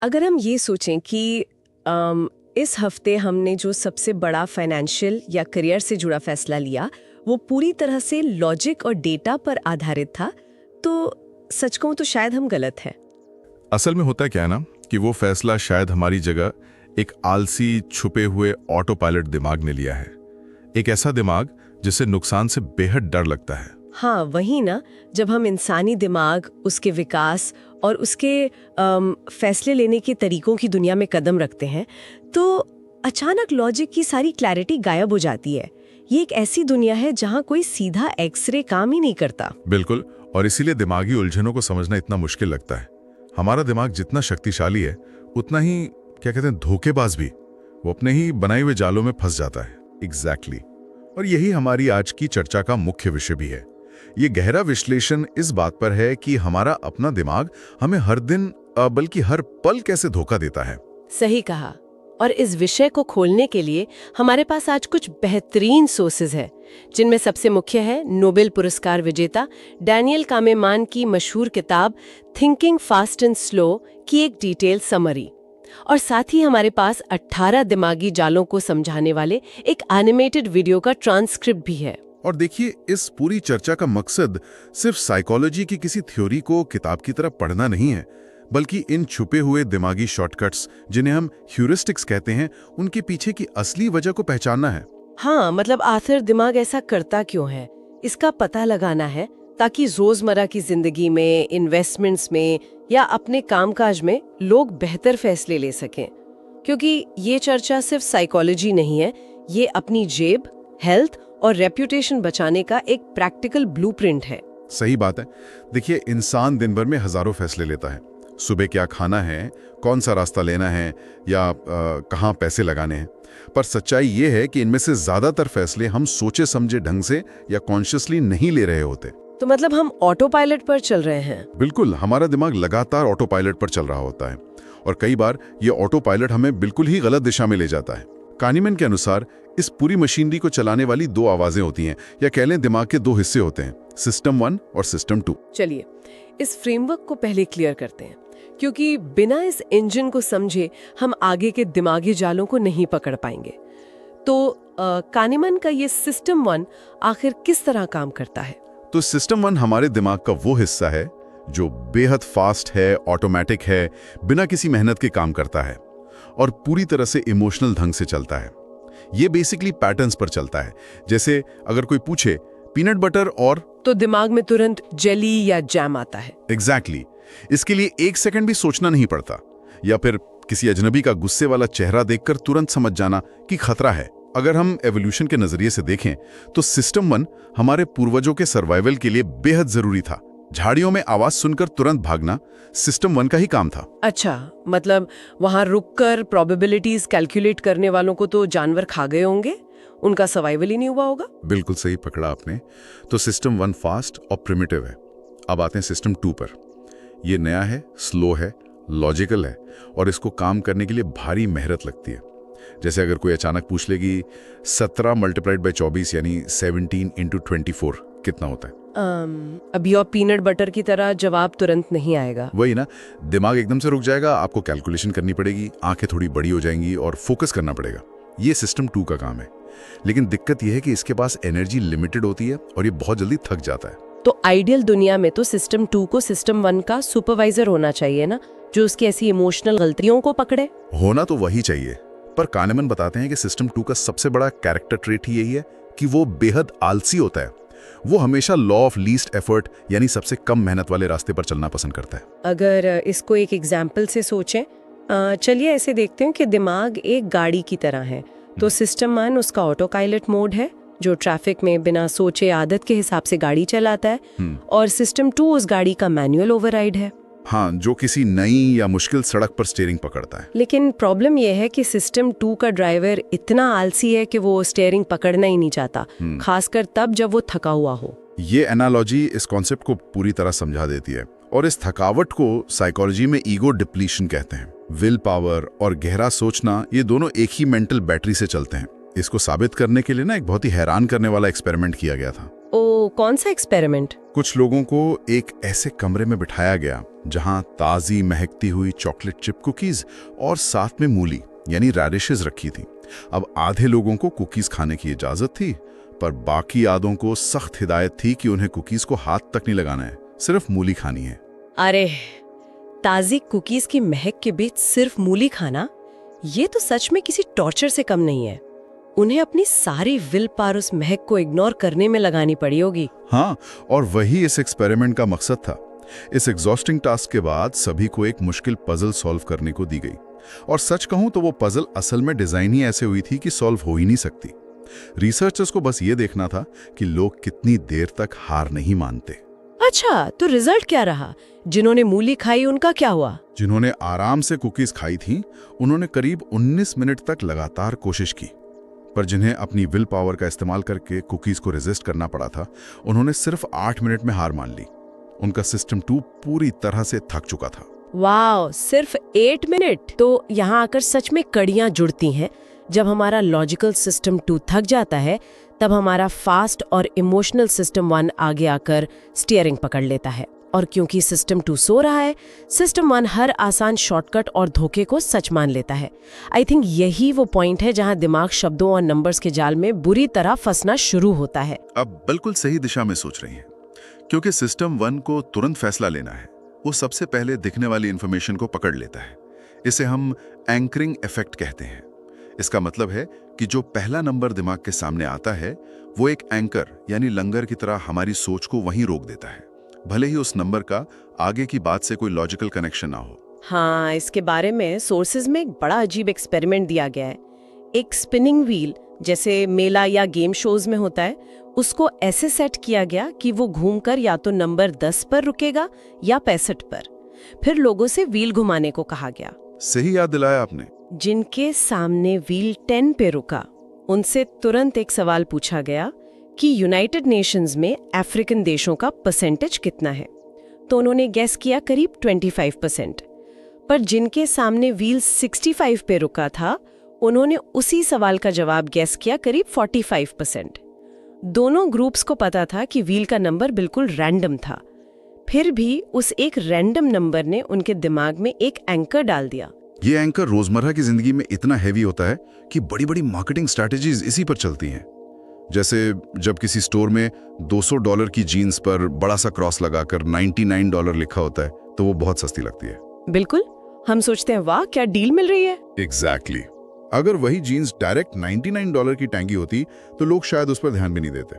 अगर हम ये सोचें कि इस हफ्ते हमने जो सबसे बड़ा फाइनेंशियल या करियर से जुड़ा फैसला लिया वो पूरी तरह से लॉजिक और डेटा पर आधारित था, तो सच कहूं तो शायद हम गलत हैं। असल में होता क्या है ना कि वो फैसला शायद हमारी जगह एक आलसी छुपे हुए ऑटो पायलट दिमाग ने लिया है। एक ऐसा दिमाग जिसे नुकसान से बेहद डर लगता है। हाँ वही ना, जब हम इंसानी दिमाग, उसके विकास और उसके फैसले लेने के तरीकों की दुनिया में कदम रखते हैं तो अचानक लॉजिक की सारी क्लैरिटी गायब हो जाती है। ये एक ऐसी दुनिया है जहाँ कोई सीधा एक्सरे काम ही नहीं करता। बिल्कुल, और इसीलिए दिमागी उलझनों को समझना इतना मुश्किल लगता है। हमारा दिमाग जितना शक्तिशाली है उतना ही क्या कहते हैं धोखेबाज भी। वो अपने ही बनाए हुए जालों में फंस जाता है। एग्जैक्टली। और यही हमारी आज की चर्चा का मुख्य विषय भी है। ये गहरा विश्लेषण इस बात पर है कि हमारा अपना दिमाग हमें हर दिन बल्कि हर पल कैसे धोखा देता है। सही कहा। और इस विषय को खोलने के लिए हमारे पास आज कुछ बेहतरीन सोर्सेज हैं, जिनमें सबसे मुख्य है नोबेल पुरस्कार विजेता डैनियल कानेमान की मशहूर किताब थिंकिंग फास्ट एंड स्लो की एक डिटेल समरी, और साथ ही हमारे पास 18 दिमागी जालों को समझाने वाले एक एनिमेटेड वीडियो का ट्रांसक्रिप्ट भी है। और देखिए, इस पूरी चर्चा का मकसद सिर्फ साइकोलॉजी की किसी थ्योरी को किताब की तरह पढ़ना नहीं है, बल्कि इन छुपे हुए दिमागी शॉर्टकट्स जिन्हें हम ह्यूरिस्टिक्स कहते हैं, उनके पीछे की असली वजह को पहचानना है। हाँ, मतलब आखिर दिमाग ऐसा करता क्यों है, इसका पता लगाना है, ताकि रोजमर्रा की जिंदगी में, इन्वेस्टमेंट्स में या अपने कामकाज में लोग बेहतर फैसले ले सकें। क्योंकि ये चर्चा सिर्फ साइकोलॉजी नहीं है, ये अपनी जेब, हेल्थ और रेप्यूटेशन बचाने का एक प्रैक्टिकल ब्लूप्रिंट है। सही बात है। देखिए, इंसान दिन भर में हजारों फैसले लेता है। सुबह क्या खाना है, कौन सा रास्ता लेना है या कहाँ पैसे लगाने हैं। पर सच्चाई ये है कि इनमें से ज्यादातर फैसले हम सोचे समझे ढंग से या कॉन्शियसली नहीं ले रहे होते। तो मतलब हम ऑटो पायलट पर चल रहे हैं। बिल्कुल, हमारा दिमाग लगातार ऑटो पायलट पर चल रहा होता है और कई बार ये ऑटो पायलट हमें बिल्कुल ही गलत दिशा में ले जाता है। कानीमैन के अनुसार इस पूरी मशीनरी को चलाने वाली दो आवाजें होती हैं, या कह लें दिमाग के दो हिस्से होते हैं, सिस्टम 1 और सिस्टम 2। चलिए इस फ्रेमवर्क को पहले क्लियर करते हैं, क्योंकि बिना इस इंजन को समझे हम आगे के दिमागी जालों को नहीं पकड़ पाएंगे। तो कानीमैन का ये सिस्टम 1 आखिर किस तरह काम करता है? तो सिस्टम 1 हमारे दिमाग का वो हिस्सा है जो बेहद फास्ट है, ऑटोमेटिक है, बिना किसी मेहनत के काम करता है और पूरी तरह से इमोशनल ढंग से चलता है। ये बेसिकली पैटर्न्स पर चलता है। जैसे अगर कोई पूछे पीनट बटर और, तो दिमाग में तुरंत जेली या जैम आता है। एग्जैक्टली। इसके लिए एक सेकंड भी सोचना नहीं पड़ता, या फिर किसी अजनबी का गुस्से वाला चेहरा देखकर तुरंत समझ जाना कि खतरा है। अगर हम एवोल्यूशन के नजरिए से देखें तो सिस्टम 1 हमारे पूर्वजों के सर्वाइवल के लिए बेहद जरूरी था। झाड़ियों में आवाज सुनकर तुरंत भागना सिस्टम 1 का ही काम था। अच्छा, मतलब वहां रुककर प्रोबेबिलिटीज कैलकुलेट करने वालों को तो जानवर खा गए होंगे, उनका सर्वाइवल ही नहीं हुआ होगा। बिल्कुल सही पकड़ा आपने। तो सिस्टम 1 फास्ट और प्रिमिटिव है। अब आते हैं सिस्टम 2 पर। ये नया है, स्लो है, लॉजिकल है और इसको काम करने के लिए भारी मेहनत लगती है। जैसे अगर कोई अचानक पूछ लेगी 17 × 24 यानी 17 × 24 कितना होता है, अभी और पीनट बटर की तरह जवाब तुरंत नहीं आएगा। वही ना, दिमाग एकदम से रुक जाएगा, आपको कैलकुलेशन करनी पड़ेगी, आंखें थोड़ी बड़ी हो जाएंगी और फोकस करना पड़ेगा। ये सिस्टम 2 का काम है। लेकिन दिक्कत यह है कि इसके पास एनर्जी लिमिटेड होती है और ये बहुत जल्दी थक जाता है। तो आइडियल दुनिया में तो सिस्टम 2 को सिस्टम 1 का सुपरवाइजर होना चाहिए ना, जो उसकी ऐसी इमोशनल गलतियों को पकड़े। होना तो वही चाहिए, पर कानेमैन बताते हैं कि सिस्टम 2 का सबसे बड़ा कैरेक्टर ट्रेट ही यही है कि वो बेहद आलसी होता है। वो हमेशा लॉ ऑफ लीस्ट एफर्ट यानी सबसे कम मेहनत वाले रास्ते पर चलना पसंद करता है। अगर इसको एक एग्जाम्पल से सोचें, चलिए ऐसे देखते हैं कि दिमाग एक गाड़ी की तरह है। तो सिस्टम 1 उसका ऑटो पायलट मोड है, जो ट्रैफिक में बिना सोचे आदत के हिसाब से गाड़ी चलाता है, और सिस्टम 2 उस गाड़ी का मैनुअल ओवरराइड है। हाँ, जो किसी नई या मुश्किल सड़क पर स्टीयरिंग पकड़ता है। लेकिन प्रॉब्लम यह है कि सिस्टम 2 का ड्राइवर इतना आलसी है कि वो स्टीयरिंग पकड़ना ही नहीं चाहता, खासकर तब जब वो थका हुआ हो। ये एनालॉजी इस कॉन्सेप्ट को पूरी तरह समझा देती है और इस थकावट को साइकोलॉजी में ईगो डिप्लीशन कहते हैं। विल पावर और गहरा सोचना, ये दोनों एक ही मेंटल बैटरी से चलते हैं। इसको साबित करने के लिए ना एक बहुत ही हैरान करने वाला एक्सपेरिमेंट किया गया था। ओ, कौन सा एक्सपेरिमेंट? कुछ लोगों को एक ऐसे कमरे में बिठाया गया जहां ताजी महकती हुई चॉकलेट चिप कुकीज और साथ में मूली यानी रैडिशेस रखी थी। अब आधे लोगों को कुकीज खाने की इजाजत थी, पर बाकी आधों को सख्त हिदायत थी कि उन्हें कुकीज को हाथ तक नहीं लगाना है, सिर्फ मूली खानी है। अरे, ताजी कुकीज की महक के बीच सिर्फ मूली खाना, ये तो सच में किसी टॉर्चर से कम नहीं है। उन्हें अपनी सारी विल पावर उस महक को इग्नोर करने में लगानी पड़ी होगी। हाँ, और वही इस एक्सपेरिमेंट का मकसद था। इस एग्जॉस्टिंग टास्क के बाद सभी को एक मुश्किल पजल सॉल्व करने को दी गई, और सच कहूं तो वो पजल असल में डिजाइन ही ऐसे हुई थी कि सॉल्व हो ही नहीं सकती। रिसर्चर्स को बस ये देखना था कि लोग कितनी देर तक हार नहीं मानते। अच्छा, तो रिजल्ट क्या रहा? जिन्होंने मूली खाई उनका क्या हुआ? जिन्होंने आराम से कुकीज खाई थी उन्होंने करीब 19 मिनट तक लगातार कोशिश की, पर जिन्हें अपनी विल पावर का इस्तेमाल करके कुकीज को रेजिस्ट करना पड़ा था, उन्होंने सिर्फ 8 मिनट में हार मान ली। उनका सिस्टम 2 पूरी तरह से थक चुका था। वाह, सिर्फ 8 मिनट! तो यहाँ आकर सच में कड़ियां जुड़ती हैं। जब हमारा लॉजिकल सिस्टम 2 थक जाता है, तब हमारा फास्ट और इमोशनल सिस्टम 1 आगे आकर स्टीयरिंग पकड़ लेता है। और क्योंकि सिस्टम 2 सो रहा है, सिस्टम 1 हर आसान शॉर्टकट और धोखे को सच मान लेता है। आई थिंक यही वो पॉइंट है जहां दिमाग शब्दों और नंबर्स के जाल में बुरी तरह फंसना शुरू होता है। अब बिल्कुल सही दिशा में सोच रही हैं, क्योंकि सिस्टम 1 को तुरंत फैसला लेना है। वो सबसे पहले दिखने वाली इंफॉर्मेशन को पकड़ लेता है। इसे हम एंकरिंग इफेक्ट कहते हैं। इसका मतलब है कि जो पहला नंबर दिमाग के सामने आता है, वो एक एंकर यानी लंगर की तरह हमारी सोच को वहीं रोक देता है, भले ही उस नंबर का आगे की बात से कोई लॉजिकल कनेक्शन ना हो। हाँ, इसके बारे में सोर्सेज में एक बड़ा अजीब एक्सपेरिमेंट दिया गया है। एक स्पिनिंग व्हील, जैसे मेला या गेम शोज में होता है, उसको ऐसे सेट किया गया कि वो घूमकर या तो नंबर 10 पर रुकेगा या 65 पर। फिर लोगों से व्हील घुमाने को कहा गया। सही याद दिलाया आपने। जिनके सामने व्हील 10 पे रुका, उनसे तुरंत एक सवाल पूछा गया कि यूनाइटेड नेशंस में अफ्रीकन देशों का परसेंटेज कितना है। तो उन्होंने गेस किया करीब 25%। पर जिनके सामने व्हील 65 पे रुका था, उन्होंने उसी सवाल का जवाब गेस किया करीब 45%। दोनों ग्रुप्स को पता था कि व्हील का नंबर बिल्कुल रैंडम था। फिर भी उस एक रैंडम नंबर ने उनके दिमाग में एक एंकर डाल दिया। ये एंकर रोजमर्रा की जिंदगी में इतना हैवी होता है कि बड़ी बड़ी मार्केटिंग स्ट्रैटेजीज इसी पर चलती हैं। जैसे जब किसी स्टोर में $200 की जीन्स पर बड़ा सा क्रॉस लगाकर $99 लिखा होता है, तो वो बहुत सस्ती लगती है। बिल्कुल, हम सोचते हैं वाह क्या डील मिल रही है। एग्जैक्टली। अगर वही जीन्स डायरेक्ट $99 की टैंगी होती तो लोग शायद उस पर ध्यान भी नहीं देते।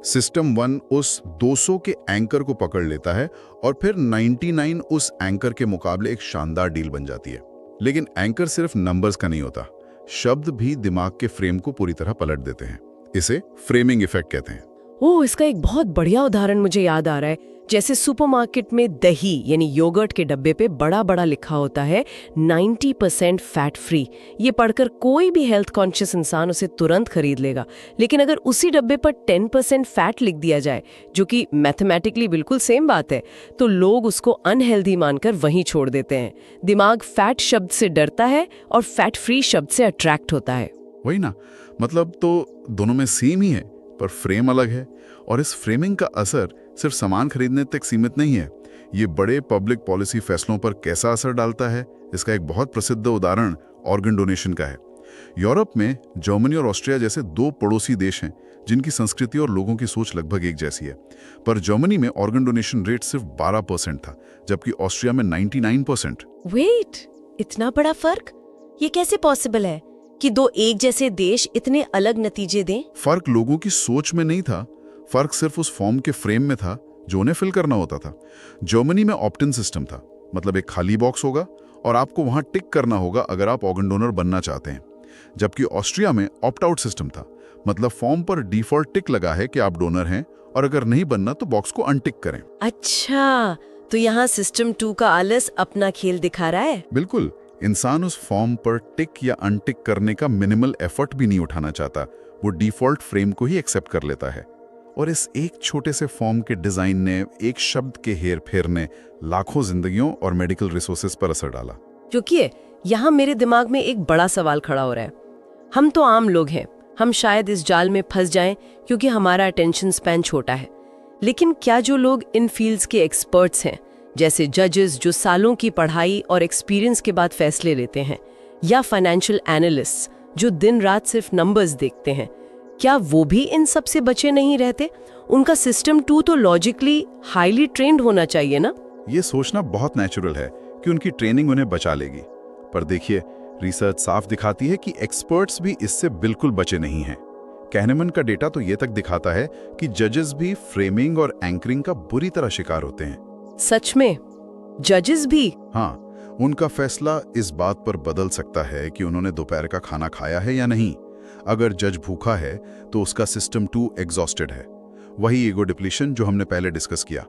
सिस्टम 1 उस 200 के एंकर को पकड़ लेता है और फिर 99 उस एंकर के मुकाबले एक शानदार डील बन जाती है। लेकिन एंकर सिर्फ नंबर्स का नहीं होता, शब्द भी दिमाग के फ्रेम को पूरी तरह पलट देते हैं। इसे फ्रेमिंग इफेक्ट कहते हैं। ओह, इसका एक बहुत बढ़िया उदाहरण मुझे याद आ रहा है। जैसे सुपरमार्केट में दही यानी योगर्ट के डब्बे पे बड़ा बड़ा लिखा होता है 90% फैट फ्री। ये पढ़कर कोई भी हेल्थ कॉन्शियस इंसान उसे तुरंत खरीद लेगा। लेकिन अगर उसी डब्बे पर 10% फैट लिख दिया जाए, जो कि मैथमेटिकली बिल्कुल सेम बात है, तो लोग उसको अनहेल्दी मानकर वहीं छोड़ देते हैं। दिमाग फैट शब्द से डरता है और फैट फ्री शब्द से अट्रैक्ट होता है। वही ना, मतलब तो दोनों में सेम ही है, पर फ्रेम अलग है। और इस फ्रेमिंग का असर सिर्फ सामान खरीदने तक सीमित नहीं है, ये बड़े पब्लिक पॉलिसी फैसलों पर कैसा असर डालता है, इसका एक बहुत प्रसिद्ध उदाहरण ऑर्गन डोनेशन का है। यूरोप में जर्मनी और ऑस्ट्रिया जैसे 2 पड़ोसी देश हैं जिनकी संस्कृति और लोगों की सोच लगभग एक जैसी है। पर जर्मनी में ऑर्गन डोनेशन रेट सिर्फ 12% था, जबकि ऑस्ट्रिया में 99%। वेट, इतना बड़ा फर्क? ये कैसे पॉसिबल है कि 2 एक जैसे देश इतने अलग नतीजे दें? फर्क लोगों की सोच में नहीं था, फर्क सिर्फ उस फॉर्म के फ्रेम में था जो उन्हें फिल करना होता था। जर्मनी में ऑप्ट इन सिस्टम था, मतलब एक खाली बॉक्स होगा और आपको वहां टिक करना होगा अगर आप ऑर्गन डोनर बनना चाहते हैं। जबकि ऑस्ट्रिया में ऑप्ट आउट सिस्टम था, मतलब फॉर्म पर डिफॉल्ट टिक लगा है कि आप डोनर हैं और अगर नहीं बनना तो बॉक्स को अनटिक करें। अच्छा, तो यहाँ सिस्टम 2 का आलस अपना खेल दिखा रहा है। बिल्कुल, इंसान उस फॉर्म पर टिक या अनटिक करने का मिनिमल एफर्ट भी नहीं उठाना चाहता, वो डिफॉल्ट फ्रेम को ही एक्सेप्ट कर लेता है। और इस एक छोटे से फॉर्म के डिजाइन ने, एक शब्द के हेर फेर ने लाखों जिंदगियों और मेडिकल रिसोर्सेज पर असर डाला। क्योंकि यहाँ मेरे दिमाग में एक बड़ा सवाल खड़ा हो रहा है। हम तो आम लोग हैं, हम शायद इस जाल में फंस जाएं क्योंकि हमारा अटेंशन स्पैन छोटा है। लेकिन क्या जो लोग इन फील्ड्स के एक्सपर्ट्स हैं, जैसे जजेस जो सालों की पढ़ाई और एक्सपीरियंस के बाद फैसले लेते हैं, या फाइनेंशियल एनालिस्ट जो दिन रात सिर्फ नंबर्स देखते हैं, क्या वो भी इन सब से बचे नहीं रहते? उनका सिस्टम 2 तो लॉजिकली हाईली ट्रेन्ड होना चाहिए ना? ये सोचना बहुत नेचुरल है कि उनकी ट्रेनिंग उन्हें बचा लेगी, पर देखिए रिसर्च साफ दिखाती है कि एक्सपर्ट्स भी इससे बिल्कुल बचे नहीं हैं। कहनेमैन का डेटा तो ये तक दिखाता है कि जजेस भी फ्रेमिंग और एंकरिंग का बुरी तरह शिकार होते हैं। सच में? जजेस भी? हाँ, उनका फैसला इस बात पर बदल सकता है कि उन्होंने दोपहर का खाना खाया है या नहीं। अगर जज भूखा है तो उसका सिस्टम 2 एग्जॉस्टेड है, वही ईगो डिप्लीशन जो हमने पहले डिस्कस किया,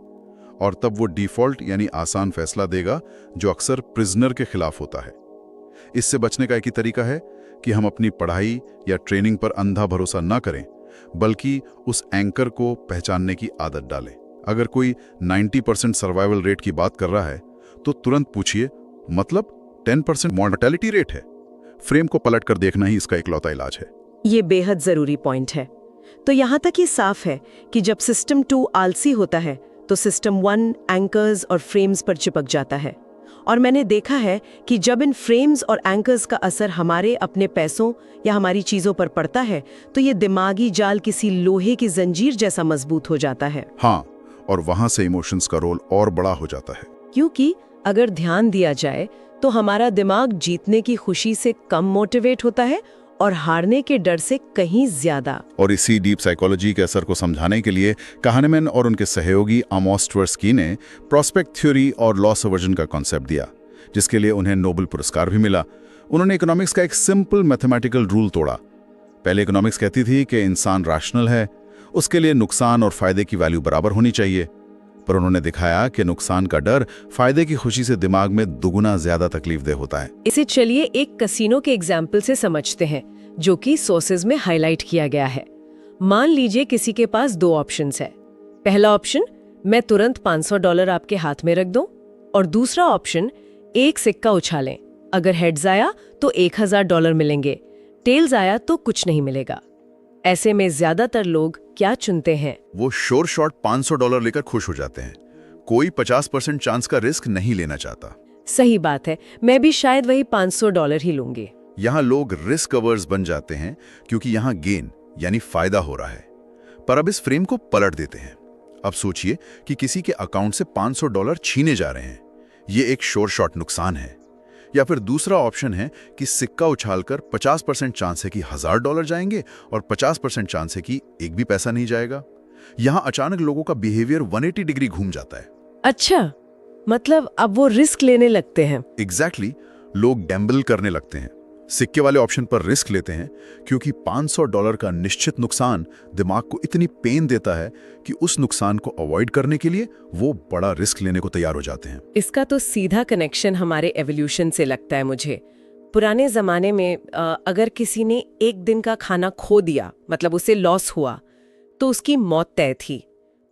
और तब वो डिफॉल्ट यानी आसान फैसला देगा जो अक्सर प्रिजनर के खिलाफ होता है। इससे बचने का एक ही तरीका है कि हम अपनी पढ़ाई या ट्रेनिंग पर अंधा भरोसा न करें, बल्कि उस एंकर को पहचानने की आदत डालें। अगर कोई 90% सर्वाइवल रेट की बात कर रहा है तो तुरंत पूछिए, मतलब 10% मॉर्टेलिटी रेट है? फ्रेम को पलट कर देखना ही इसका इकलौता इलाज है। ये बेहद जरूरी पॉइंट है। तो यहाँ तक ये साफ है कि जब सिस्टम 2 आलसी होता है तो सिस्टम 1 एंकर्स और फ्रेम्स पर चिपक जाता है। और मैंने देखा है कि जब इन फ्रेम्स और एंकर्स का असर हमारे अपने पैसों या हमारी चीजों पर पड़ता है तो ये दिमागी जाल किसी लोहे की जंजीर जैसा मजबूत हो जाता है। हाँ, और वहां से इमोशंस का रोल और बड़ा हो जाता है। क्योंकि अगर ध्यान दिया जाए तो हमारा दिमाग जीतने की खुशी से कम मोटिवेट होता है और हारने के डर से कहीं ज्यादा। और इसी डीप साइकोलॉजी के असर को समझाने के लिए कहनेमैन और उनके सहयोगी आमोस ट्वेर्स्की ने प्रोस्पेक्ट थ्योरी और लॉस अवर्जन का कॉन्सेप्ट दिया, जिसके लिए उन्हें नोबेल पुरस्कार भी मिला। उन्होंने इकोनॉमिक्स का एक सिंपल मैथमेटिकल रूल तोड़ा। पहले इकोनॉमिक्स कहती थी कि इंसान रैशनल है, उसके लिए नुकसान और फायदे की वैल्यू बराबर होनी चाहिए, पर उन्होंने दिखाया कि नुकसान का डर फायदे की खुशी से दिमाग में दुगुना ज्यादा तकलीफदेह होता है। इसे चलिए एक कसिनो के एग्जाम्पल से समझते हैं, जो कि सोर्सेज में हाईलाइट किया गया है। मान लीजिए किसी के पास 2 ऑप्शंस है। पहला ऑप्शन, मैं तुरंत $500 आपके हाथ में रख दूं, और दूसरा ऑप्शन, एक सिक्का उछालें, अगर हेड्स आया तो $1000 मिलेंगे, टेल्स आया तो कुछ नहीं मिलेगा। ऐसे में ज्यादातर लोग क्या चुनते हैं? वो श्योर शॉट $500 लेकर खुश हो जाते हैं। कोई 50% चांस का रिस्क नहीं लेना चाहता। सही बात है, मैं भी शायद वही $500 ही लूंगी। यहाँ लोग रिस्क अवर्स बन जाते हैं क्योंकि यहाँ गेन यानी फायदा हो रहा है। पर अब इस फ्रेम को पलट देते हैं। अब सोचिए कि किसी के अकाउंट से $500 छीने जा रहे हैं, ये एक श्योर शॉट नुकसान है। या फिर दूसरा ऑप्शन है कि सिक्का उछालकर 50% चांस है कि $1000 जाएंगे और 50% चांस है कि एक भी पैसा नहीं जाएगा। यहां अचानक लोगों का बिहेवियर 180 डिग्री घूम जाता है। अच्छा, मतलब अब वो रिस्क लेने लगते हैं। एग्जैक्टली, लोग गैम्बल करने लगते हैं, सिक्के वाले ऑप्शन पर रिस्क लेते हैं, क्योंकि $500 का निश्चित नुकसान दिमाग को इतनी पेन देता है कि उस नुकसान को अवॉइड करने के लिए वो बड़ा रिस्क लेने को तैयार हो जाते हैं। इसका तो सीधा कनेक्शन हमारे एवोल्यूशन से लगता है मुझे। पुराने जमाने में अगर किसी ने एक दिन का खाना खो दिया, मतलब उसे लॉस हुआ, तो उसकी मौत तय थी।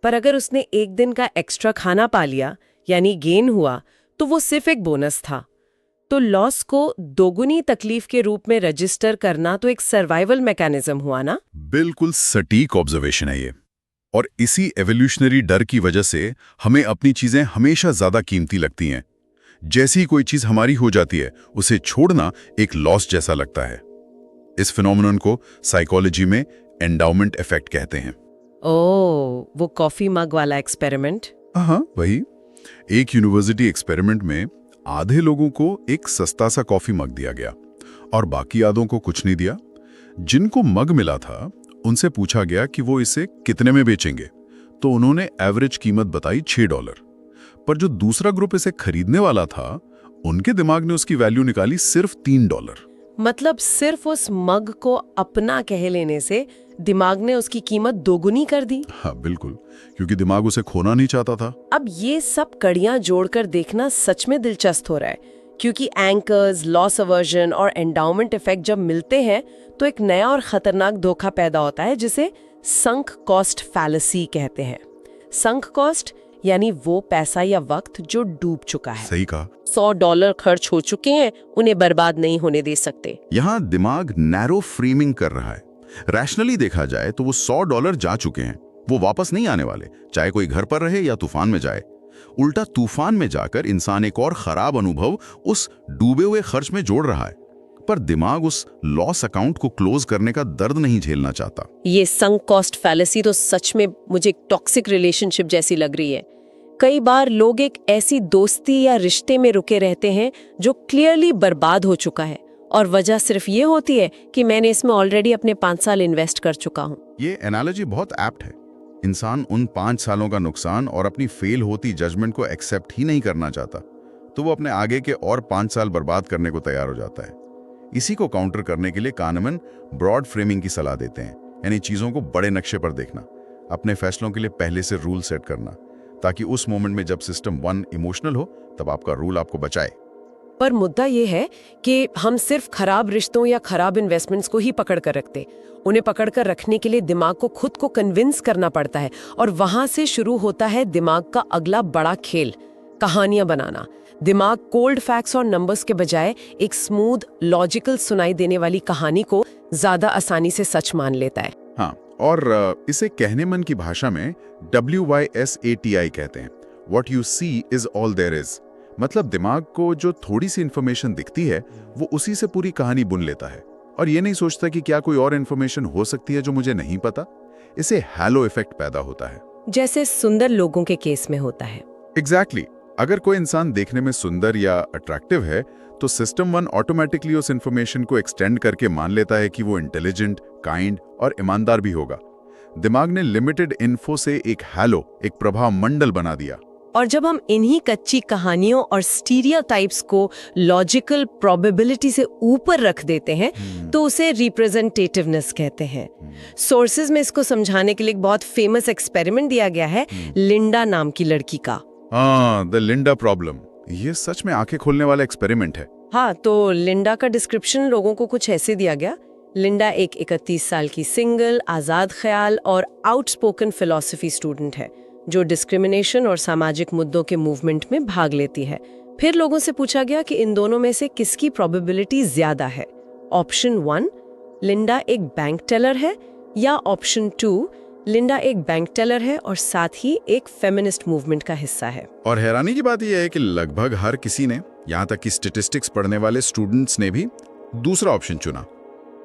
पर अगर उसने एक दिन का एक्स्ट्रा खाना पा लिया यानी गेन हुआ, तो वो सिर्फ एक बोनस था। तो लॉस को दोगुनी तकलीफ के रूप में रजिस्टर करना तो एक सर्वाइवल मैकेनिज्म हुआ ना? बिल्कुल सटीक ऑब्जर्वेशन है ये। और इसी एवोल्यूशनरी डर की वजह से हमें अपनी चीजें हमेशा ज्यादा कीमती लगती हैं। जैसी कोई चीज हमारी हो जाती है, उसे छोड़ना एक लॉस जैसा लगता है। इस फिनोमेनन को साइकोलॉजी में एंडाउमेंट इफेक्ट कहते हैं। ओह, वो कॉफी मग वाला एक्सपेरिमेंट? हाँ, वही। एक यूनिवर्सिटी एक्सपेरिमेंट में आधे लोगों को एक सस्ता सा कॉफी मग दिया गया और बाकी आधों को कुछ नहीं दिया। जिनको मग मिला था उनसे पूछा गया कि वो इसे कितने में बेचेंगे, तो उन्होंने एवरेज कीमत बताई $6। पर जो दूसरा ग्रुप इसे खरीदने वाला था, उनके दिमाग ने उसकी वैल्यू निकाली सिर्फ $3। मतलब सिर्फ उस मग को अपना कह लेने से दिमाग ने उसकी कीमत दोगुनी कर दी। हाँ बिल्कुल, क्योंकि दिमाग उसे खोना नहीं चाहता था। अब ये सब कड़ियां जोड़कर देखना सच में दिलचस्प हो रहा है, क्योंकि एंकर्स, लॉस अवर्जन और एंडाउमेंट इफेक्ट जब मिलते हैं तो एक नया और खतरनाक धोखा पैदा होता है, जिसे संक कॉस्ट फैलेसी कहते हैं। संक कॉस्ट यानी वो पैसा या वक्त जो डूब चुका है। सही कहा। $100 खर्च हो चुके हैं, उन्हें बर्बाद नहीं होने दे सकते। यहाँ दिमाग नैरो फ्रेमिंग कर रहा है। रैशनली देखा जाए तो वो $100 जा चुके हैं, वो वापस नहीं आने वाले, चाहे कोई घर पर रहे या तूफान में जाए। उल्टा तूफान में जाकर इंसान एक और खराब अनुभव उस डूबे हुए खर्च में जोड़ रहा है। पर दिमाग उस लॉस अकाउंट को क्लोज करने का दर्द नहीं झेलना चाहता। ये संक कॉस्ट फैलेसी तो सच में मुझे एक टॉक्सिक रिलेशनशिप जैसी लग रही है। कई बार लोग एक ऐसी दोस्ती या रिश्ते में रुके रहते हैं जो क्लियरली बर्बाद हो चुका है, और वजह सिर्फ ये होती है कि मैंने इसमें ऑलरेडी अपने 5 साल इन्वेस्ट कर चुका हूँ। ये एनालॉजी बहुत एप्ट है। इंसान उन 5 सालों का नुकसान और अपनी फेल होती जजमेंट को एक्सेप्ट ही नहीं करना चाहता, तो वो अपने आगे के और 5 साल बर्बाद करने को तैयार हो जाता है। इसी को काउंटर करने के लिए कानमैन ब्रॉड फ्रेमिंग की सलाह देते हैं, यानी चीजों को बड़े नक्शे पर देखना, अपने फैसलों के लिए पहले से रूल सेट करना, ताकि उस मोमेंट में जब सिस्टम 1 इमोशनल हो तब आपका रूल आपको बचाए। पर मुद्दा ये है कि हम सिर्फ खराब रिश्तों या खराब इन्वेस्टमेंट्स को ही पकड़ कर रखते। उन्हें पकड़ कर रखने के लिए दिमाग को खुद को कन्विंस करना पड़ता है, और वहां से शुरू होता है दिमाग का अगला बड़ा खेल, कहानियां बनाना। दिमाग कोल्ड फैक्ट्स और नंबर्स के बजाय एक स्मूथ लॉजिकल सुनाई देने वाली कहानी को ज्यादा आसानी से सच मान लेता है। हाँ, और इसे कहने मन की भाषा में WYSATI कहते हैं, What you see is all there is। मतलब दिमाग को जो थोड़ी सी इंफॉर्मेशन दिखती है वो उसी से पूरी कहानी बुन लेता है, और ये नहीं सोचता कि क्या कोई और इंफॉर्मेशन हो सकती है जो मुझे नहीं पता। इसे हैलो इफेक्ट पैदा होता है, जैसे सुंदर लोगों के केस में होता है। एग्जैक्टली। अगर कोई इंसान देखने में सुंदर या अट्रैक्टिव है तो सिस्टम 1 ऑटोमेटिकली उस इंफॉर्मेशन को एक्सटेंड करके मान लेता है कि वो इंटेलिजेंट, काइंड और ईमानदार भी होगा। दिमाग ने लिमिटेड इन्फो से एक हैलो, एक प्रभाव मंडल बना दिया। और जब हम इन्हीं कच्ची कहानियों और स्टीरियोटाइप्स को लॉजिकल प्रोबेबिलिटी से ऊपर रख देते हैं तो उसे रिप्रेजेंटेटिवनेस कहते हैं। सोर्सेज में इसको समझाने के लिए एक बहुत फेमस एक्सपेरिमेंट दिया गया है, लिंडा नाम की लड़की का। The Linda problem. ये सच में आंखें खोलने वाला एक्सपेरिमेंट है। हाँ, तो लिंडा का डिस्क्रिप्शन लोगों को कुछ ऐसे दिया गया। लिंडा एक 31 साल की सिंगल, आजाद ख्याल और आउटस्पोकन फिलॉसफी स्टूडेंट है जो डिस्क्रिमिनेशन और सामाजिक मुद्दों के मूवमेंट में भाग लेती है। फिर लोगों से पूछा गया कि इन दोनों में से किसकी प्रोबेबिलिटी ज्यादा है। ऑप्शन 1, लिंडा एक बैंक टेलर है, या ऑप्शन 2, लिंडा एक बैंक टेलर है और साथ ही एक फेमिनिस्ट मूवमेंट का हिस्सा है। और हैरानी की बात यह है कि लगभग हर किसी ने, यहाँ तक कि स्टैटिस्टिक्स पढ़ने वाले स्टूडेंट्स ने भी दूसरा ऑप्शन चुना।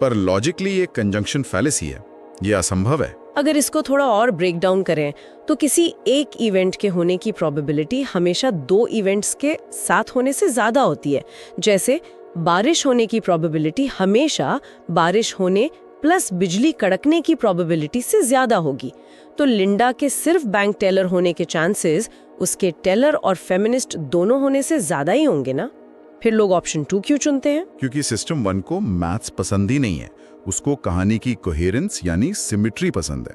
पर लॉजिकली ये कंजंक्शन फैलेसी है, ये असंभव है। अगर इसको थोड़ा और ब्रेक डाउन करें तो किसी एक इवेंट के होने की प्रोबेबिलिटी हमेशा 2 इवेंट्स के साथ होने से ज्यादा होती है। जैसे बारिश होने की प्रोबेबिलिटी हमेशा बारिश होने प्लस बिजली कड़कने की प्रोबेबिलिटी से ज्यादा होगी। तो लिंडा के सिर्फ बैंक टेलर होने के चांसेस उसके टेलर और फेमिनिस्ट दोनों होने से ज्यादा ही होंगे ना। फिर लोग ऑप्शन 2 क्यों चुनते हैं? क्योंकि सिस्टम 1 को मैथ्स पसंद ही नहीं है, उसको कहानी की कोहेरेंस यानी सिमेट्री पसंद है।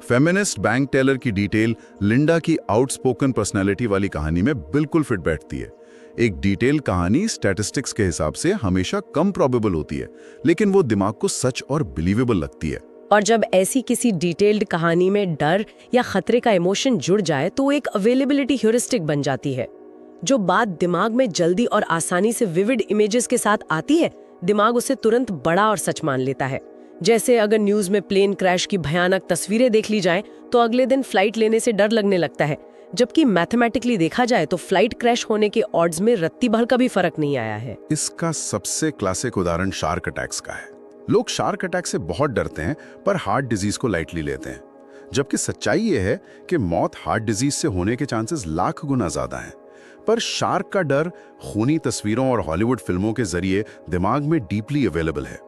फेमिनिस्ट बैंक टेलर की डिटेल लिंडा की आउटस्पोकन पर्सनालिटी वाली कहानी में बिल्कुल फिट बैठती है। एक डिटेल कहानी स्टैटिस्टिक्स के हिसाब से हमेशा कम प्रोबेबल होती है, लेकिन वो दिमाग को सच और बिलीवेबल लगती है। और जब ऐसी किसी डिटेल्ड कहानी में डर या खतरे का इमोशन जुड़ जाए तो एक अवेलेबिलिटी ह्यूरिस्टिक बन जाती है। जो बात दिमाग में जल्दी और आसानी से विविड इमेजेस के साथ आती है, दिमाग उसे तुरंत बड़ा और सच मान लेता है। जैसे अगर न्यूज में प्लेन क्रैश की भयानक तस्वीरें देख ली जाएं, तो अगले दिन फ्लाइट लेने से डर लगने लगता है, जबकि मैथमेटिकली देखा जाए तो फ्लाइट क्रैश होने के ऑड्स में रत्ती भर का भी फर्क नहीं आया है। इसका सबसे क्लासिक उदाहरण शार्क अटैक्स का है। लोग शार्क अटैक से बहुत डरते हैं पर हार्ट डिजीज को लाइटली लेते हैं, जबकि सच्चाई ये है कि मौत हार्ट डिजीज से होने के चांसेस लाख गुना ज्यादा हैं। पर शार्क का डर खूनी तस्वीरों और हॉलीवुड फिल्मों के जरिए दिमाग में डीपली अवेलेबल है।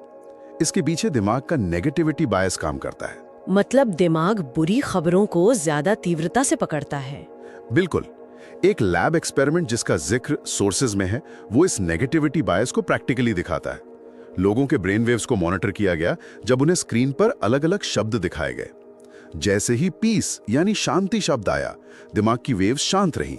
इसके पीछे दिमाग का नेगेटिविटी बायस काम करता है। मतलब दिमाग बुरी खबरों को ज्यादा तीव्रता से पकड़ता है। बिल्कुल। एक लैब एक्सपेरिमेंट जिसका जिक्र सोर्सेज में है, वो इस नेगेटिविटी बायस को प्रैक्टिकली दिखाता है। लोगों के ब्रेन वेव्स को मॉनिटर किया गया जब उन्हें स्क्रीन पर अलग अलग शब्द दिखाए गए। जैसे ही पीस यानी शांति शब्द आया, दिमाग की वेव्स शांत रहीं,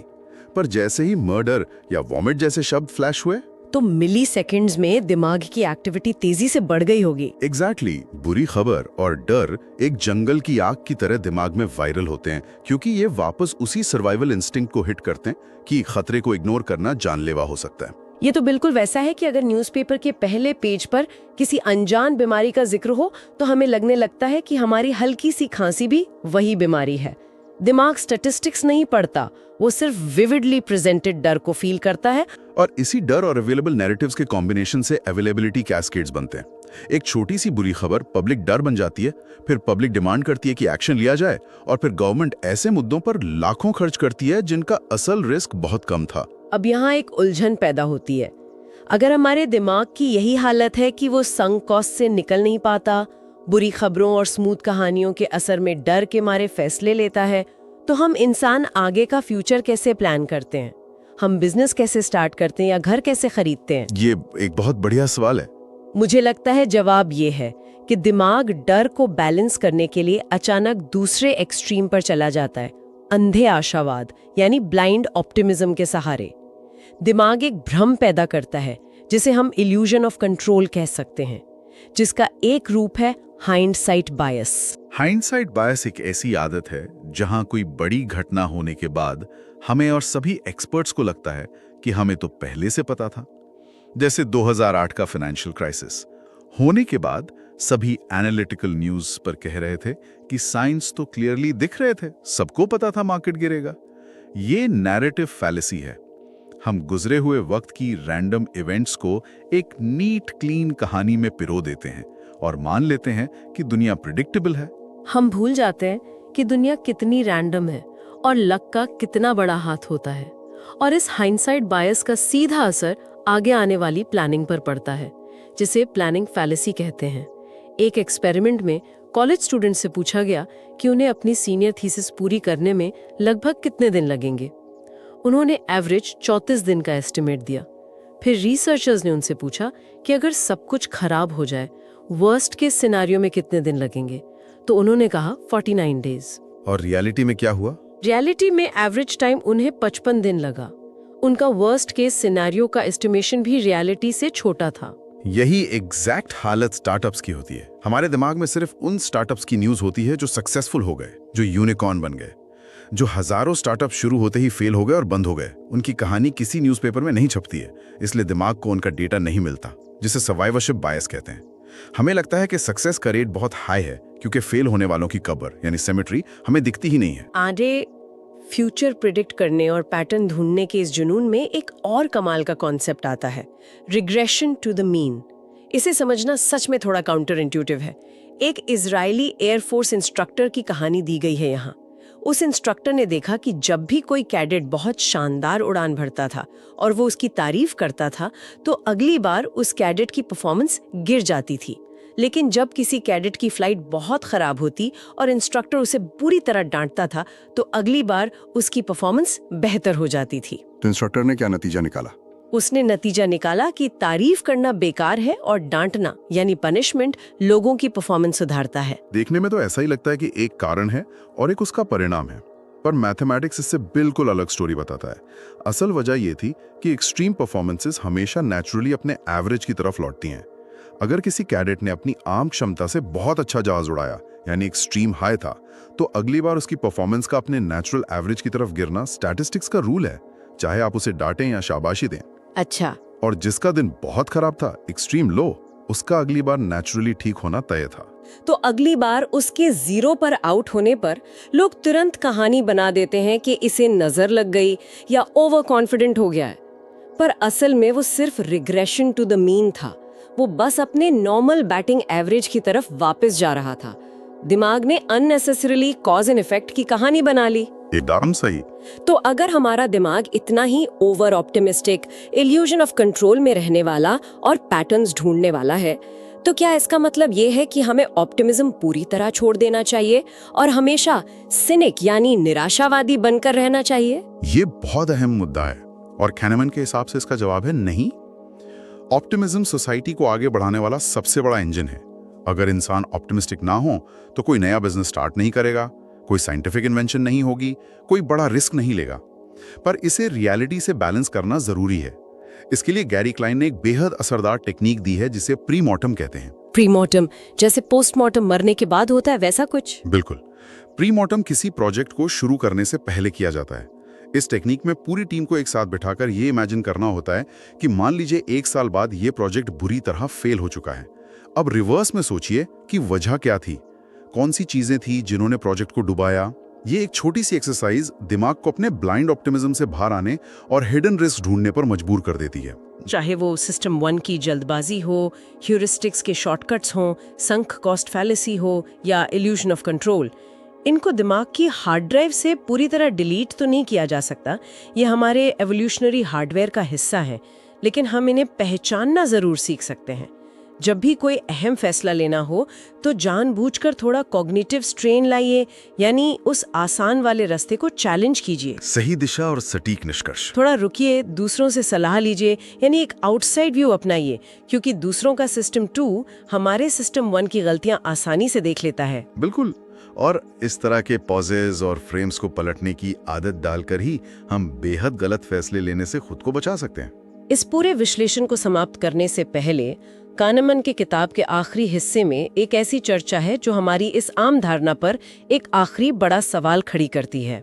पर जैसे ही मर्डर या वॉमिट जैसे शब्द फ्लैश हुए तो मिली सेकेंड्स में दिमाग की एक्टिविटी तेजी से बढ़ गई होगी। एग्जैक्टली। बुरी खबर और डर एक जंगल की आग की तरह दिमाग में वायरल होते हैं, क्योंकि ये वापस उसी सर्वाइवल इंस्टिंक्ट को हिट करते हैं कि खतरे को इग्नोर करना जानलेवा हो सकता है। ये तो बिल्कुल वैसा है कि अगर न्यूज़पेपर के पहले पेज पर किसी अनजान बीमारी का जिक्र हो तो हमें लगने लगता है कि हमारी हल्की सी खांसी भी वही बीमारी है। दिमाग स्टैटिस्टिक्स नहीं पढ़ता, वो सिर्फ विविडली प्रेजेंटेड डर को फील करता है। और इसी डर और अवेलेबल नैरेटिव्स के कॉम्बिनेशन से अवेलेबिलिटी कैस्केड्स बनते हैं। एक छोटी सी बुरी खबर पब्लिक डर बन जाती है, फिर पब्लिक डिमांड करती है कि एक्शन लिया जाए, और फिर गवर्नमेंट ऐसे मुद्दों पर लाखों खर्च करती है जिनका असल रिस्क बहुत कम था। अब यहाँ एक उलझन पैदा होती है। अगर हमारे दिमाग की यही हालत है कि वो संक कॉस्ट से निकल नहीं पाता, बुरी खबरों और स्मूथ कहानियों के असर में डर के मारे फैसले लेता है, तो हम इंसान आगे का फ्यूचर कैसे प्लान करते हैं? हम बिजनेस कैसे स्टार्ट करते हैं या घर कैसे खरीदते हैं? ये एक बहुत बढ़िया सवाल है। मुझे लगता है जवाब ये है कि दिमाग डर को बैलेंस करने के लिए अचानक दूसरे एक्सट्रीम पर चला जाता है, अंधे आशावाद यानी ब्लाइंड ऑप्टिमिज्म के सहारे। दिमाग एक भ्रम पैदा करता है जिसे हम इल्यूजन ऑफ कंट्रोल कह सकते हैं, जिसका एक रूप है हाइंडसाइट बायस। हाइंडसाइट बायस एक ऐसी आदत है जहां कोई बड़ी घटना होने के बाद हमें और सभी एक्सपर्ट्स को लगता है कि हमें तो पहले से पता था। जैसे 2008 का फाइनेंशियल क्राइसिस होने के बाद सभी एनालिटिकल न्यूज़ पर कह रहे थे कि साइंस तो क्लियरली दिख रहे थे, सबको पता था मार्केट गिरेगा। ये नैरेटिव फैलेसी है। हम गुजरे हुए वक्त की रैंडम इवेंट्स को एक नीट क्लीन कहानी में पिरो देते हैं और मान लेते हैं कि दुनिया प्रिडिक्टेबल है। हम भूल जाते हैं कि दुनिया कितनी रैंडम है और लक का कितना बड़ा हाथ होता है। और इस हाइंडसाइट बायस का सीधा असर आगे आने वाली प्लानिंग पर पड़ता है, जिसे प्लानिंग फैलेसी कहते हैं। एक एक्सपेरिमेंट में कॉलेज स्टूडेंट से पूछा गया कि उन्हें अपनी सीनियर थीसिस पूरी करने में लगभग कितने दिन लगेंगे। उन्होंने एवरेज 34 दिन का एस्टिमेट दिया। फिर रिसर्चर्स ने उनसे पूछा कि अगर सब कुछ खराब हो जाए, वर्स्ट केस सिनेरियो में कितने दिन लगेंगे, तो उन्होंने कहा 49 डेज। और रियलिटी में क्या हुआ? रियलिटी में एवरेज टाइम उन्हें 55 दिन लगा। उनका वर्स्ट केस सिनेरियो का एस्टिमेशन भी रियलिटी से छोटा था। यही एग्जैक्ट हालत स्टार्टअप्स की होती है। हमारे दिमाग में सिर्फ उन स्टार्टअप्स की न्यूज़ होती है जो सक्सेसफुल हो गए, जो यूनिकॉर्न बन गए, जो हजारों स्टार्टअप शुरू होते ही फेल हो गए और बंद हो गए। उनकी कहानी किसी न्यूज़पेपर में नहीं छपती है, इसलिए दिमाग को उनका डेटा नहीं मिलता, जिसे सर्वाइवरशिप बायस कहते हैं। हमें लगता है कि सक्सेस का रेट बहुत हाई है क्योंकि फेल होने वालों की कब्र यानी सेमेट्री हमें दिखती ही नहीं है। आगे फ्यूचर प्रिडिक्ट करने और पैटर्न ढूंढने के इस जुनून में एक और कमाल का कॉन्सेप्ट आता है, रिग्रेशन टू द मीन। इसे समझना सच में थोड़ा काउंटर इंट्यूटिव है। एक इजरायली एयरफोर्स इंस्ट्रक्टर की कहानी दी गई है यहाँ। उस इंस्ट्रक्टर ने देखा कि जब भी कोई कैडेट बहुत शानदार उड़ान भरता था और वो उसकी तारीफ करता था, तो अगली बार उस कैडेट की परफॉर्मेंस गिर जाती थी। लेकिन जब किसी कैडेट की फ्लाइट बहुत खराब होती और इंस्ट्रक्टर उसे पूरी तरह डांटता था, तो अगली बार उसकी परफॉर्मेंस बेहतर हो जाती थी। तो इंस्ट्रक्टर ने क्या नतीजा निकाला? उसने नतीजा निकाला कि तारीफ करना बेकार है और डांटना यानी पनिशमेंट लोगों की परफॉर्मेंस सुधारता है। देखने में तो ऐसा ही लगता है कि एक कारण है और एक उसका परिणाम है, पर मैथमेटिक्स इससे बिल्कुल अलग स्टोरी बताता है। असल वजह यह थी कि एक्सट्रीम परफॉर्मेंसेस हमेशा नेचुरली अपने एवरेज की तरफ लौटती हैं। अगर किसी कैडेट ने अपनी आम क्षमता से बहुत अच्छा जहाज उड़ाया यानी एक्सट्रीम हाई था, तो अगली बार उसकी परफॉर्मेंस का अपने नेचुरल एवरेज की तरफ गिरना स्टैटिस्टिक्स का रूल है, चाहे आप उसे डांटें या शाबाशी दें। अच्छा। और जिसका दिन बहुत खराब था, एक्सट्रीम लो, उसका अगली बार नेचुरली ठीक होना तय था। तो अगली बार उसके 0 पर आउट होने पर लोग तुरंत कहानी बना देते हैं कि इसे नजर लग गई या ओवर कॉन्फिडेंट हो गया है। पर असल में वो सिर्फ रिग्रेशन टू द मीन था। वो बस अपने नॉर्मल बैटिंग एवरेज की तरफ वापस जा रहा था। दिमाग ने अननेसेसरीली कॉज एंड इफेक्ट की कहानी बना ली। एकदम सही। तो अगर हमारा दिमाग इतना ही over optimistic, illusion of control में रहने वाला और पैटर्न्स ढूंढने वाला है, तो क्या इसका मतलब ये है कि हमें ऑप्टिमिज्म पूरी तरह छोड़ देना चाहिए और हमेशा सिनिक यानी निराशावादी बनकर रहना चाहिए? ये बहुत अहम मुद्दा है और कैनेमन के हिसाब से इसका जवाब है नहीं। ऑप्टिमिज्म सोसाइटी को आगे बढ़ाने वाला सबसे बड़ा इंजन है। अगर इंसान ऑप्टिमिस्टिक ना हो तो कोई नया बिजनेस स्टार्ट नहीं करेगा, कोई साइंटिफिक इन्वेंशन नहीं होगी, कोई बड़ा रिस्क नहीं लेगा। पर इसे रियलिटी से बैलेंस करना जरूरी है। इसके लिए गैरी क्लाइन ने एक बेहद असरदार टेक्निक दी है जिसे प्रीमॉर्टम कहते हैं। प्रीमॉर्टम जैसे पोस्टमॉर्टम मरने के बाद होता है, वैसा कुछ? बिल्कुल। प्रीमॉर्टम किसी प्रोजेक्ट को शुरू करने से पहले किया जाता है। इस टेक्निक में पूरी टीम को एक साथ बिठाकर ये इमेजिन करना होता है कि मान लीजिए 1 साल बाद ये प्रोजेक्ट बुरी तरह फेल हो चुका है। अब रिवर्स में सोचिए कि वजह क्या थी, कौन सी चीजें थी जिन्होंने प्रोजेक्ट को डुबाया, ये एक छोटी सी एक्सरसाइज दिमाग को अपने ब्लाइंड ऑप्टिमिज्म से बाहर आने और हिडन रिस्क ढूंढने पर मजबूर कर देती है। चाहे वो सिस्टम 1 की जल्दबाजी हो, ह्यूरिस्टिक्स के शॉर्टकट्स हों, संक कॉस्ट फैलेसी हो या इल्यूजन ऑफ कंट्रोल, इनको दिमाग की हार्ड ड्राइव से पूरी तरह डिलीट तो नहीं किया जा सकता। ये हमारे एवोल्यूशनरी हार्डवेयर का हिस्सा है, लेकिन हम इन्हें पहचानना जरूर सीख सकते हैं। जब भी कोई अहम फैसला लेना हो तो जानबूझकर थोड़ा कॉग्निटिव स्ट्रेन लाइए, यानी उस आसान वाले रास्ते को चैलेंज कीजिए। सही दिशा और सटीक निष्कर्ष। थोड़ा रुकिए, दूसरों से सलाह लीजिए, यानी एक आउटसाइड व्यू अपनाइए, क्योंकि दूसरों का सिस्टम 2 हमारे सिस्टम 1 की गलतियां आसानी से देख लेता है। बिल्कुल, और इस तरह के पॉजेज और फ्रेम्स को पलटने की आदत डालकर ही हम बेहद गलत फैसले लेने से खुद को बचा सकते हैं। इस पूरे विश्लेषण को समाप्त करने से पहले कानमन की किताब के आखिरी हिस्से में एक ऐसी चर्चा है जो हमारी इस आम धारणा पर एक आखिरी बड़ा सवाल खड़ी करती है।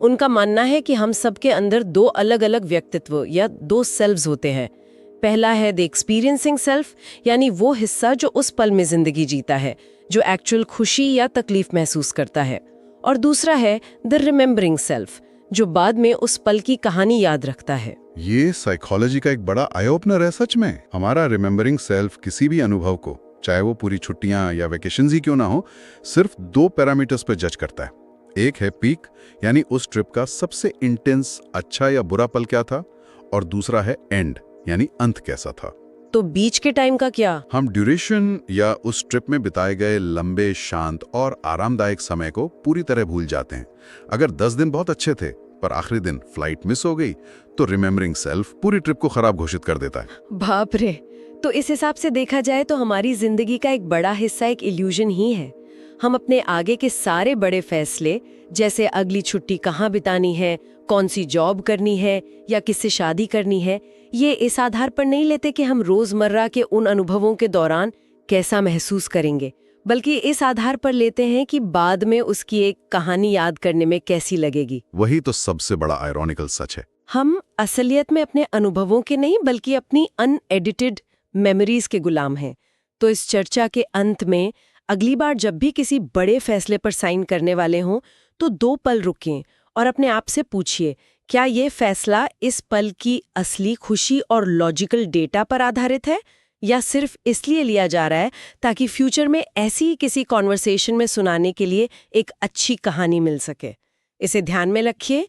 उनका मानना है कि हम सबके अंदर 2 अलग-अलग व्यक्तित्व या 2 सेल्व्स होते हैं। पहला है द एक्सपीरियंसिंग सेल्फ, यानी वो हिस्सा जो उस पल में जिंदगी जीता है, जो एक्चुअल खुशी या तकलीफ महसूस करता है। और दूसरा है द रिमेम्बरिंग सेल्फ, जो बाद में उस पल की कहानी याद रखता है। ये साइकोलॉजी का एक बड़ा आई ओपनर है। सच में हमारा रिमेम्बरिंग सेल्फ किसी भी अनुभव को, चाहे वो पूरी छुट्टियां या वेकेशंस ही क्यों ना हो, सिर्फ 2 पैरामीटर्स पर जज करता है। एक है पीक, यानी उस ट्रिप का सबसे इंटेंस अच्छा या बुरा पल क्या था, और दूसरा है एंड, यानी अंत कैसा था। तो बीच के टाइम का क्या? हम ड्यूरेशन या उस ट्रिप में बिताए गए लंबे, शांत और आरामदायक समय को पूरी तरह भूल जाते हैं। अगर 10 दिन बहुत अच्छे थे पर आखिरी दिन फ्लाइट मिस हो गई, तो रिमेम्बरिंग सेल्फ पूरी ट्रिप को खराब घोषित कर देता है। बाप रे! तो इस हिसाब से देखा जाए तो हमारी जिंदगी का एक बड़ा हिस्सा एक इल्यूजन ही है। हम अपने आगे के सारे बड़े फैसले, जैसे अगली छुट्टी कहाँ बितानी है, कौन सी जॉब करनी है या किससे शादी करनी है, ये इस आधार पर नहीं लेते कि हम रोजमर्रा के उन अनुभवों के दौरान कैसा महसूस करेंगे, बल्कि इस आधार पर लेते हैं कि बाद में उसकी एक कहानी याद करने में कैसी लगेगी। वही तो सबसे बड़ा आयरॉनिकल सच है। हम असलियत में अपने अनुभवों के नहीं, बल्कि अपनी अनएडिटेड मेमोरीज के गुलाम हैं। तो इस चर्चा के अंत में अगली बार जब भी किसी बड़े फैसले पर साइन करने वाले हों, तो 2 पल रुकें और अपने आप से पूछिए, क्या ये फैसला इस पल की असली खुशी और लॉजिकल डेटा पर आधारित है, या सिर्फ इसलिए लिया जा रहा है ताकि फ्यूचर में ऐसी ही किसी कॉन्वर्सेशन में सुनाने के लिए एक अच्छी कहानी मिल सके। इसे ध्यान में रखिए